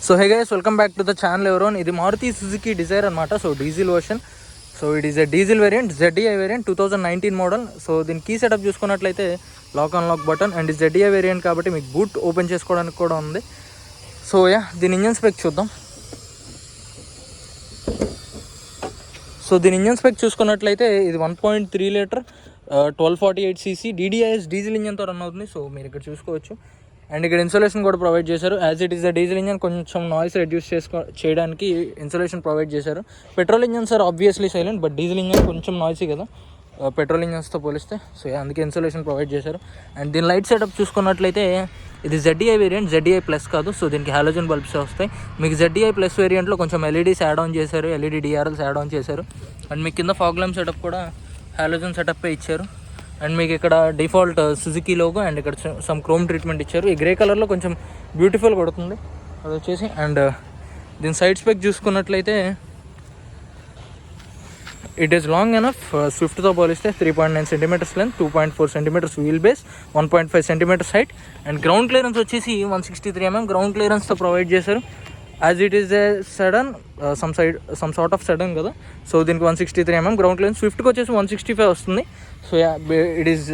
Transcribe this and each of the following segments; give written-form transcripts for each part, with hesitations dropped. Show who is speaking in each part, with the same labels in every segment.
Speaker 1: So hey guys, welcome back to the channel. Everyone ఇది Maruti Suzuki Dzire అనమాట. So diesel version. So it is a diesel variant, ZDI variant 2019 model. So దీని key setup చూసుకున్నట్లయితే lock unlock button and ZDI variant కాబట్టి మీకు boot open చేసుకోవడానికి కూడా ఉంది. So దీని ఇంజన్ స్పెక్ చూద్దాం. సో దీని ఇంజన్ స్పెక్ చూసుకున్నట్లయితే ఇది 1.3 లీటర్ 1248cc DDIS డీజిల్ ఇంజన్తో రన్ అవుతుంది. సో మీరు ఇక్కడ చూసుకోవచ్చు. అండ్ ఇక్కడ ఇన్సులేషన్ కూడా ప్రొవైడ్ చేశారు. As it is the diesel engine కొంచెం నాయిస్ రెడ్యూస్ చేయడానికి ఇన్సులేషన్ ప్రొవైడ్ చేశారు. Petrol engine sir obviously silent, but diesel engine కొంచెం నాయిసీ కదా పెట్రోల్ ఇంజన్స్తో పోలిస్తే. సో అందుకే ఇన్సులేషన్ ప్రొవైడ్ చేశారు. అండ్ దీని లైట్ సెటప్ చూసుకున్నట్లయితే ఇది ZDI వేరియంట్, ZDI ప్లస్ కాదు. సో దీనికి హాలోజన్ బల్బ్స్ వస్తాయి. మీకు ZDI ప్లస్ వేరియంట్లో కొంచెం LEDs యాడ్ ఆన్ చేశారు, LED DRLs యాడ్ ఆన్ చేశారు. అండ్ మీకు కింద ఫాగ్ ల్యాంప్ సెటప్ కూడా హాలోజన్ సెటప్పే ఇచ్చారు. అండ్ మీకు ఇక్కడ డిఫాల్ట్ సుజుకి లోగో అండ్ ఇక్కడ సమ్ క్రోమ్ ట్రీట్మెంట్ ఇచ్చారు. ఈ గ్రే కలర్లో కొంచెం బ్యూటిఫుల్ కొడుతుంది అది వచ్చేసి. అండ్ దీని సైడ్ స్పెక్ చూసుకున్నట్లయితే ఇట్ ఈస్ లాంగ్ ఎనఫ్. స్విఫ్ట్తో పోలిస్తే 3.9 centimeters length, 2.4 centimeters wheel base, 1.5 centimeters height. And ground clearance వచ్చేసి 163 mm గ్రౌండ్ క్లియరెన్స్తో ప్రొవైడ్ చేశారు. As it is a sedan some sort of sedan కదా. సో దీనికి 163 mm గ్రౌండ్ క్లియరెన్స్. స్విఫ్ట్కి వచ్చేసి 165 వస్తుంది. So it is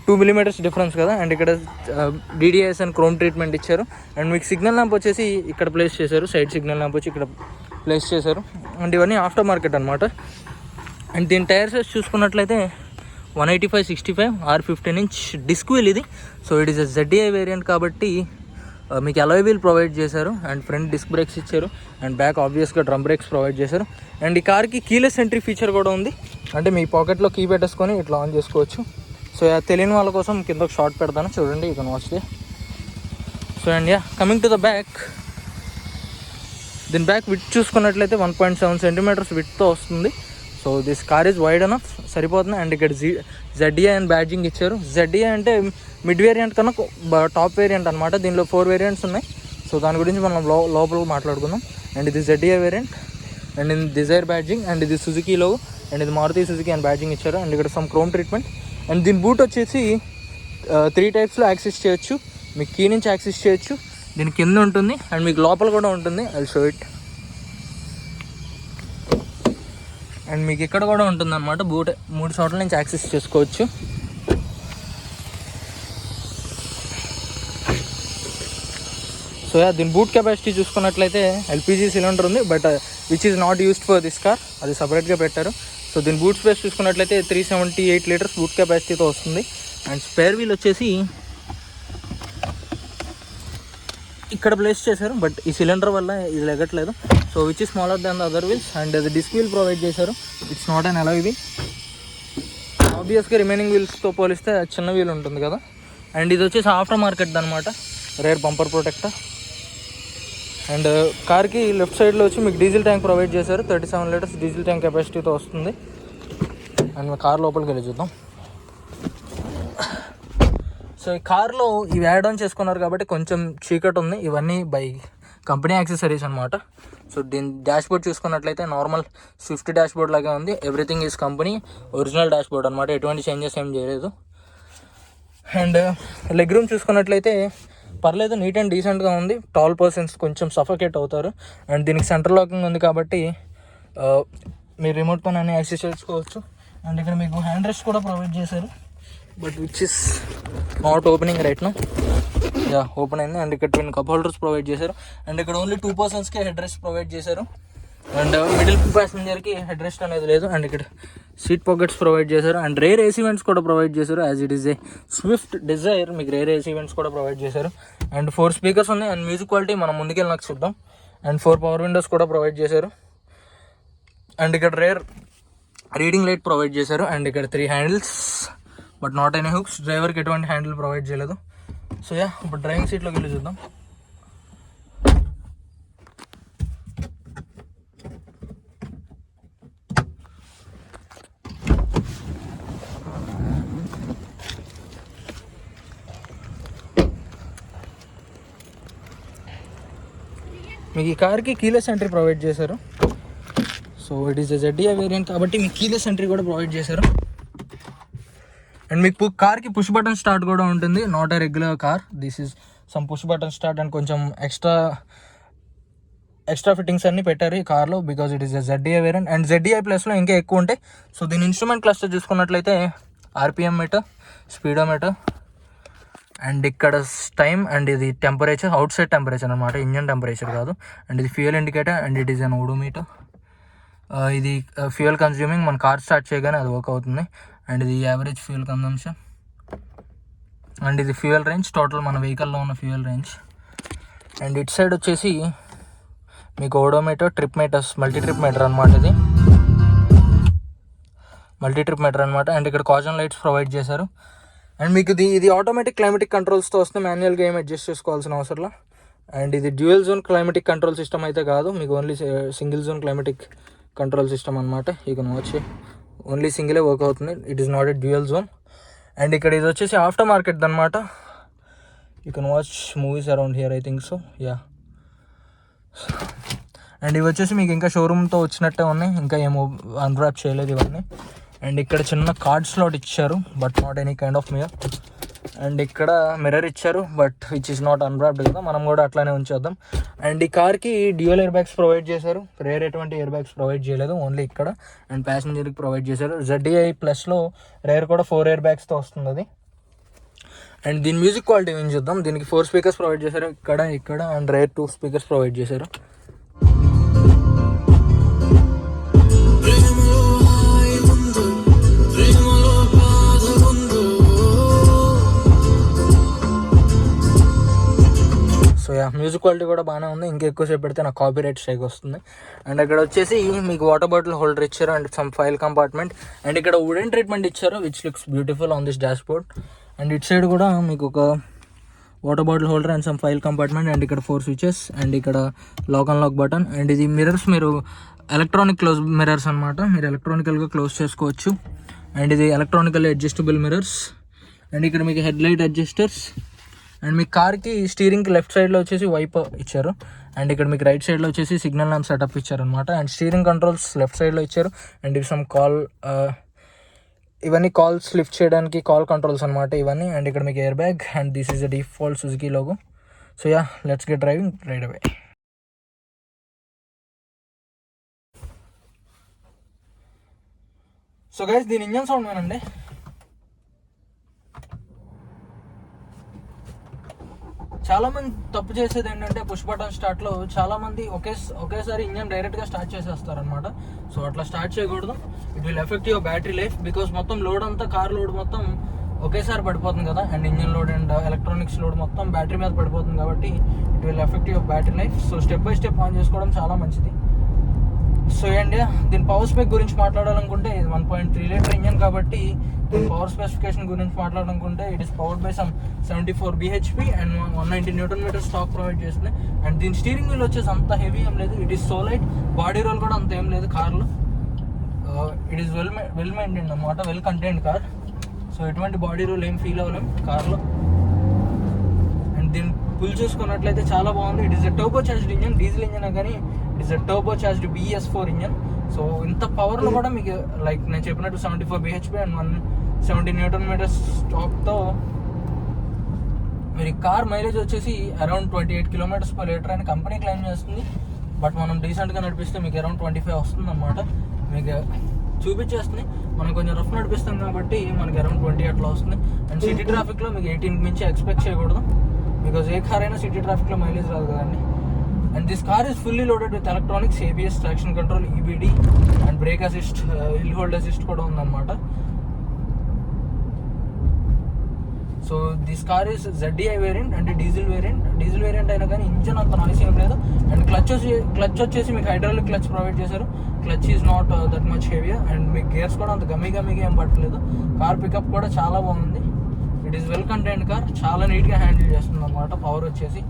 Speaker 1: 2 mm difference కదా. అండ్ ఇక్కడ DDIS అండ్ క్రోమ్ ట్రీట్మెంట్ ఇచ్చారు. అండ్ మీకు సిగ్నల్ ల్యాంప్ వచ్చేసి ఇక్కడ ప్లేస్ చేశారు. సైడ్ సిగ్నల్ ల్యాంప్ వచ్చి ఇక్కడ ప్లేస్ చేశారు. అండ్ ఇవన్నీ ఆఫ్టర్ మార్కెట్ అనమాట. అండ్ దీని టైర్ సైజ్ చూసుకున్నట్లయితే 185/65 R15 inch డిస్క్ వీల్ ఇది. So it is ZDI variant కాబట్టి మీకు అలాయ్ వీల్ ప్రొవైడ్ చేశారు. అండ్ ఫ్రంట్ డిస్క్ బ్రేక్స్ ఇచ్చారు. అండ్ బ్యాక్ ఆబ్వియస్గా డ్రమ్ బ్రేక్స్ ప్రొవైడ్ చేశారు. అండ్ ఈ కార్కి కీలెస్ ఎంట్రీ ఫీచర్ కూడా ఉంది. అంటే మీ పాకెట్లో కీ పెట్టేసుకొని ఇట్లా ఆన్ చేసుకోవచ్చు. సో తెలియని వాళ్ళ కోసం కింద ఒక షార్ట్ పెడతాను చూడండి, ఇక వస్తే. So and coming to the back, దీని బ్యాక్ విడ్త్ చూసుకున్నట్లయితే 1.7 సెంటీమీటర్స్ విడ్త్తో వస్తుంది. So this car is wide enough, సరిపోతుంది. అండ్ ఇక్కడ ZDI అండ్ బ్యాడ్జింగ్ ఇచ్చారు. ZDI అంటే మిడ్ వేరియంట్ కన్నా టాప్ వేరియంట్ అనమాట. దీనిలో 4 వేరియంట్స్ ఉన్నాయి. సో దాని గురించి మనం లోపల మాట్లాడుకుందాం. అండ్ ఇది ZDI వేరియంట్ అండ్ ఇది డిజైర్ బ్యాడ్జింగ్ అండ్ ఇది సుజుకీలో అండ్ ఇది మారుతి సుజుకి అండ్ బ్యాడ్జింగ్ ఇచ్చారు. అండ్ ఇక్కడ సమ్ క్రోమ్ ట్రీట్మెంట్. అండ్ దీని బూట్ వచ్చేసి 3 టైప్స్లో యాక్సెస్ చేయొచ్చు. మీకు కీ నుంచి యాక్సెస్ చేయొచ్చు, దీని కింద ఉంటుంది అండ్ మీకు లోపల కూడా ఉంటుంది. I show it. అండ్ మీకు ఇక్కడ కూడా ఉంటుంది అనమాట. బూట్ 3 చోట్ల నుంచి యాక్సెస్ చేసుకోవచ్చు. సో దీని బూట్ కెపాసిటీ చూసుకున్నట్లయితే LPG సిలిండర్ ఉంది, but which is not used for this car, అది సపరేట్గా పెట్టారు. సో దీని బూట్ స్పేస్ చూసుకున్నట్లయితే 378 లీటర్స్ బూట్ కెపాసిటీతో వస్తుంది. అండ్ స్పేర్ వీల్ వచ్చేసి ఇక్కడ ప్లేస్ చేశారు, బట్ ఈ సిలిండర్ వల్ల ఇది లెగట్లేదు. So which is smaller than the other wheels. And అది డిస్క్ వీల్ ప్రొవైడ్ చేశారు. It's not an alloy wheel. ఆబ్వియస్గా రిమైనింగ్ వీల్స్తో పోలిస్తే చిన్న వీల్ ఉంటుంది కదా. అండ్ ఇది వచ్చేసి ఆఫ్టర్ మార్కెట్ అనమాట, రేర్ బంపర్ ప్రొటెక్టర్. అండ్ కార్కి లెఫ్ట్ సైడ్లో వచ్చి మీకు డీజిల్ ట్యాంక్ ప్రొవైడ్ చేశారు. 37 లీటర్స్ డీజిల్ ట్యాంక్ కెపాసిటీతో వస్తుంది. అండ్ మీ కార్ లోపలికి వెళ్ళి చూద్దాం. సో ఈ కార్లో ఇవి యాడ్ ఆన్ చేసుకున్నారు కాబట్టి కొంచెం చీకటి ఉంది. ఇవన్నీ బై కంపెనీ యాక్సెసరీస్ అనమాట. సో దీని డాష్బోర్డ్ చూసుకున్నట్లయితే నార్మల్ స్విఫ్ట్ డాష్బోర్డ్ లాగా ఉంది. Everything is company original dashboard అనమాట, ఎటువంటి చేంజెస్ ఏం చేయలేదు. అండ్ లెగ్ రూమ్ చూసుకున్నట్లయితే పర్లేదు, నీట్ అండ్ డీసెంట్గా ఉంది. టాల్ పర్సన్స్ కొంచెం సఫోకేట్ అవుతారు. అండ్ దీనికి సెంటర్ లాకింగ్ ఉంది కాబట్టి మీరు రిమోట్ పని అన్ని యాక్సెస్ చేసుకోవచ్చు. అండ్ ఇక్కడ మీకు హ్యాండ్ రెస్ట్ కూడా ప్రొవైడ్ చేశారు, but which is not opening right now. Open అయింది. అండ్ ఇక్కడ ట్విన్ కప్ హోల్డర్స్ ప్రొవైడ్ చేశారు. అండ్ ఇక్కడ ఓన్లీ 2 పర్సన్స్కే హెడ్ రెస్ట్ ప్రొవైడ్ చేశారు. అండ్ మిడిల్ ప్యాసింజర్కి హెడ్ రెస్ట్ అనేది లేదు. అండ్ ఇక్కడ సీట్ పాకెట్స్ ప్రొవైడ్ చేశారు. అండ్ రేర్ AC వెంట్స్ కూడా ప్రొవైడ్ చేశారు. As it is a Swift Dzire, మీకు రేర్ AC వెంట్స్ కూడా ప్రొవైడ్ చేశారు. అండ్ 4 స్పీకర్స్ ఉన్నాయి. అండ్ మ్యూజిక్ క్వాలిటీ మనం ముందుకెళ్ళినాక చూద్దాం. అండ్ 4 పవర్ విండోస్ కూడా ప్రొవైడ్ చేశారు. అండ్ ఇక్కడ రేర్ రీడింగ్ లైట్ ప్రొవైడ్ చేశారు. అండ్ ఇక్కడ 3 handles, but not any hooks. డ్రైవర్కి ఎటువంటి హ్యాండిల్ ప్రొవైడ్ చేయలేదు. సో ఇప్పుడు డ్రైవింగ్ సీట్లోకి వెళ్ళి చూద్దాం. మీకు ఈ కార్కి కీలెస్ ఎంట్రీ ప్రొవైడ్ చేశారు. So it is ZDI variant కాబట్టి మీకు కీలెస్ ఎంట్రీ కూడా ప్రొవైడ్ చేశారు. అండ్ మీకు కార్కి పుష్ బటన్ స్టార్ట్ కూడా ఉంటుంది. Not a regular car, this is some push button start and కొంచెం ఎక్స్ట్రా ఫిట్టింగ్స్ అన్ని పెట్టారు ఈ కార్లో, because it is ZDI variant. And ZDI ప్లస్లో ఇంకా ఎక్కువ ఉంటాయి. సో దీని ఇన్స్ట్రుమెంట్ క్లస్టర్ చూసుకున్నట్లయితే RPM మీటర్, స్పీడోమీటర్, అండ్ ఇక్కడ టైమ్, అండ్ ఇది టెంపరేచర్, అవుట్ సైడ్ టెంపరేచర్ అనమాట, ఇంజన్ టెంపరేచర్ కాదు. అండ్ ఇది fuel indicator, and it is an odometer. ఇది ఫ్యూయల్ కన్స్యూమింగ్, మన కార్ స్టార్ట్ చేయగానే అది వర్క్ అవుతుంది. అండ్ ఇది యావరేజ్ ఫ్యూయల్ కన్జంప్షన్. అండ్ ఇది ఫ్యూయల్ రేంజ్, టోటల్ మన వెహికల్లో ఉన్న ఫ్యూయల్ రేంజ్. అండ్ ఇటు సైడ్ వచ్చేసి మీకు odometer, trip meters, multi trip meter అనమాట, ఇది మల్టీ ట్రిప్ మీటర్ అనమాట. అండ్ ఇక్కడ కాజన్ లైట్స్ ప్రొవైడ్ చేశారు. అండ్ మీకు ఇది ఆటోమేటిక్ క్లైమేటిక్ కంట్రోల్స్తో వస్తే మాన్యువల్గా ఏం అడ్జస్ట్ చేసుకోవాల్సిన అవసరం. అండ్ ఇది dual zone climatic control system అయితే కాదు, మీకు only single zone climatic control system అనమాట. యూ కెన్ వాచ్ ఓన్లీ సింగిలే వర్క్ అవుతుంది, it is not a dual zone. And ఇక్కడ ఇది వచ్చేసి ఆఫ్టర్ మార్కెట్ అనమాట. You can watch movies around here, I think so, yeah. And ఇవి వచ్చేసి మీకు ఇంకా షోరూమ్తో వచ్చినట్టే ఉన్నాయి, ఇంకా ఏమో అన్రాప్ చేయలేదు ఇవన్నీ. అండ్ ఇక్కడ చిన్న కార్డ్ స్లాట్ ఇచ్చారు, but not any kind of mirror. And ఇక్కడ మిర్రర్ ఇచ్చారు, బట్ విచ్ ఈస్ నాట్ అన్రాప్డ్ కదా, మనం కూడా అట్లానే ఉంచేద్దాం. అండ్ ఈ కార్కి డ్యూయల్ ఎయిర్ బ్యాగ్స్ ప్రొవైడ్ చేశారు, రేర్ ఎటువంటి ఎయిర్ బ్యాగ్స్ ప్రొవైడ్ చేయలేదు, ఓన్లీ ఇక్కడ. అండ్ ప్యాసింజర్కి ప్రొవైడ్ చేశారు. ZDI ప్లస్లో రేర్ కూడా 4 ఎయిర్ బ్యాగ్స్తో వస్తుంది అది. అండ్ దీని మ్యూజిక్ క్వాలిటీ ఏం చూద్దాం. దీనికి 4 స్పీకర్స్ ప్రొవైడ్ చేశారు, ఇక్కడ అండ్ రేర్ 2 స్పీకర్స్ ప్రొవైడ్ చేశారు. సో యా, మ్యూజిక్ క్వాలిటీ కూడా బాగానే ఉంది. ఇంకా ఎక్కువసేపు పెడితే నాకు కాపీరైట్ స్ట్రైక్ వస్తుంది. అండ్ ఇక్కడ వచ్చేసి మీకు వాటర్ బాటిల్ హోల్డర్ ఇచ్చారు, and some file compartment. And ఇక్కడ వుడెన్ ట్రీట్మెంట్ ఇచ్చారు, which looks beautiful on this dashboard. And ఇట్ సైడ్ కూడా మీకు ఒక water bottle holder and some file compartment. And ఇక్కడ 4 స్విచెస్, అండ్ ఇక్కడ lock and lock button. And ఇది mirrors, మీరు ఎలక్ట్రానిక్ క్లోజ్ మిర్రర్స్ అనమాట, మీరు ఎలక్ట్రానికల్గా క్లోజ్ చేసుకోవచ్చు. అండ్ ఇది ఎలక్ట్రానికల్లీ అడ్జస్టబుల్ మిర్రర్స్. అండ్ ఇక్కడ మీకు హెడ్ లైట్ అడ్జస్టర్స్. అండ్ మీ కార్కి స్టీరింగ్కి లెఫ్ట్ సైడ్లో వచ్చేసి వైపర్ ఇచ్చారు. అండ్ ఇక్కడ మీకు రైట్ సైడ్లో వచ్చేసి సిగ్నల్ ల్యాంప్ సెటప్ ఇచ్చారనమాట. అండ్ స్టీరింగ్ కంట్రోల్స్ లెఫ్ట్ సైడ్లో ఇచ్చారు. అండ్ ఇవి సమ్ ఇవన్నీ కాల్స్ లిఫ్ట్ చేయడానికి కాల్ కంట్రోల్స్ అనమాట ఇవన్నీ. అండ్ ఇక్కడ మీకు air bag, and this is the default Suzuki logo. So yeah, let's get driving right away. So guys, దీని ఇంజన్ సౌండ్ వినండి. చాలా మంది తప్పు చేసేది ఏంటంటే పుష్ బటన్ స్టార్ట్లో చాలా మంది ఒకేసారి ఇంజన్ డైరెక్ట్గా స్టార్ట్ చేసేస్తారు అనమాట. సో అట్లా స్టార్ట్ చేయకూడదు, it will effect your battery life. Because మొత్తం లోడ్ అంతా, కార్ లోడ్ మొత్తం ఒకేసారి పడిపోతుంది కదా, and engine load and electronics load మొత్తం బ్యాటరీ మీద పడిపోతుంది కాబట్టి it will effect your battery life. So step by step on చేసుకోవడం చాలా మంచిది. సో అండి, దీని పవర్ స్పెక్ గురించి మాట్లాడాలనుకుంటే ఇది 1.3 లీటర్ ఇంజన్ కాబట్టి దీని పవర్ స్పెసిఫికేషన్ గురించి మాట్లాడాలనుకుంటే it is powered by some 74 bhp and 190 Nm స్టాక్ ప్రొవైడ్ చేస్తుంది. అండ్ దీని స్టీరింగ్ వీల్ వచ్చేసి అంత హెవీ ఏం లేదు, it is so light. Body roll కూడా అంత ఏం లేదు కార్లో. ఇట్ ఈస్ వెల్ మెయింటైన్డ్ అనమాట, వెల్ కంటైన్డ్ కార్. సో ఎటువంటి బాడీ రోల్ ఏం ఫీల్ అవ్వలేము కార్లో. అండ్ దీన్ని పుల్ చూసుకున్నట్లయితే చాలా బాగుంది. It is a turbo charged engine, diesel engine కానీ it is a turbo charged BS4 engine. So ఇంత పవర్లో కూడా మీకు లైక్ నేను చెప్పినట్టు 74 bhp అండ్ 170 Nm స్టాక్తో మీరు కార్ మైలేజ్ వచ్చేసి అరౌండ్ 28 km/లీటర్ అని కంపెనీ క్లెయిమ్ చేస్తుంది. బట్ మనం డీసెంట్గా నడిపిస్తే మీకు అరౌండ్ 25 వస్తుంది అనమాట. మీకు చూపించేస్తుంది, మనం కొంచెం రఫ్ నడిపిస్తాం కాబట్టి మనకి అరౌండ్ 20 అట్లా వస్తుంది. అండ్ సిటీ ట్రాఫిక్లో మీకు 18 మించి ఎక్స్పెక్ట్ చేయకూడదు, బికాజ్ ఏ కార్ అయినా సిటీ ట్రాఫిక్లో మైలేజ్ రాదు కదండి. And this car is fully loaded with electronics, ABS, traction control, EBD and break assist, hill hold assist కూడా ఉందన్నమాట. So this car is ZDI variant అంటే డీజిల్ వేరియంట్ అయినా కానీ engine అంత నాయిస్ ఏం లేదు. అండ్ క్లచ్ వచ్చేసి మీకు హైడ్రాలిక్ క్లచ్ ప్రొవైడ్ చేశారు. Clutch is not that much heavier. And మీకు గేర్స్ కూడా అంత గమ్మిగా ఏం పట్టలేదు. కార్ పికప్ కూడా చాలా బాగుంది. It is well contained car, చాలా నీట్గా హ్యాండిల్ చేస్తుంది అనమాట. పవర్ వచ్చేసి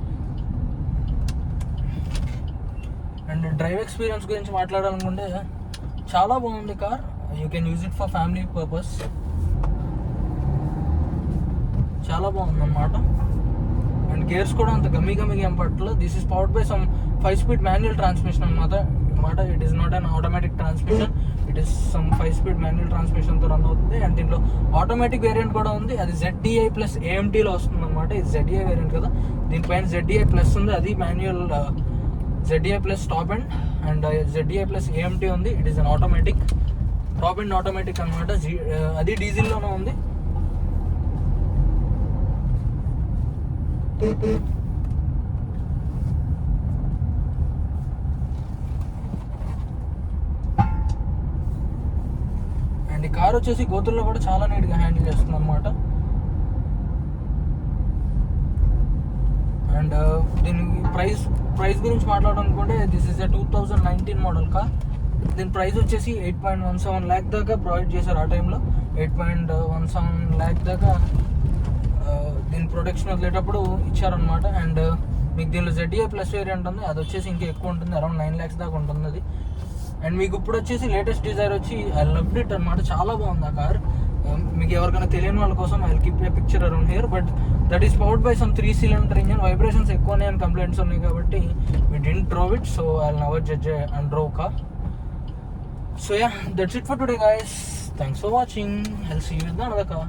Speaker 1: అండ్ డ్రైవ్ ఎక్స్పీరియన్స్ గురించి మాట్లాడాలనుకుంటే చాలా బాగుంది car. You can use it for family purpose, చాలా బాగుంది అన్నమాట. అండ్ గేర్స్ కూడా అంత గమ్మిగా ఏం పట్టలేదు. This is powered by some 5-speed manual transmission అనమాట. It is not an automatic transmission, it it is some 5-speed manual ట్రాన్స్మిషన్తో రన్ అవుతుంది. అండ్ దీంట్లో ఆటోమేటిక్ వేరియంట్ కూడా ఉంది, అది ZDI ప్లస్ AMTలో వస్తుంది అనమాట. ఇది ZDI వేరియంట్ కదా, దీనిపైన ZDI ప్లస్ ఉంది, అది manual ZDI plus top and ZDI plus AMT ఉంది. It is an automatic top and automatic అనమాట. అది డీజిల్లోనే ఉంది. అండ్ ఈ కార్ వచ్చేసి గోతుల్లో కూడా చాలా నీట్గా హ్యాండిల్ చేస్తుంది అనమాట. అండ్ దీని ప్రైస్ గురించి మాట్లాడాలనుకుంటే this is a 2019 model car. దీని ప్రైస్ వచ్చేసి 8.17 lakh దాకా ప్రొవైడ్ చేశారు ఆ టైంలో. 8.17 lakh దాకా దీని ప్రొడక్షన్ వదిలేటప్పుడు ఇచ్చారనమాట. అండ్ మీకు దీనిలో ZDI ప్లస్ వేరియంట్ ఉంది, అది వచ్చేసి ఇంకా ఎక్కువ ఉంటుంది, అరౌండ్ 9 lakhs దాకా ఉంటుంది అది. అండ్ మీకు ఇప్పుడు వచ్చేసి లేటెస్ట్ డిజైర్ వచ్చి ఐ లవ్డ్ ఇట్ అనమాట, చాలా బాగుంది ఆ కార్. మీకు ఎవరికైనా తెలియని వాళ్ళ కోసం I will keep a picture around here. But that is powered by some 3-cylinder engine. Vibrations ఎక్కువనే అని కంప్లైంట్స్ ఉన్నాయి కాబట్టి we didn't drove it, so I'll never judge a undrove car. So yeah, that's it for today guys. Thanks for watching. I'll see you with another car.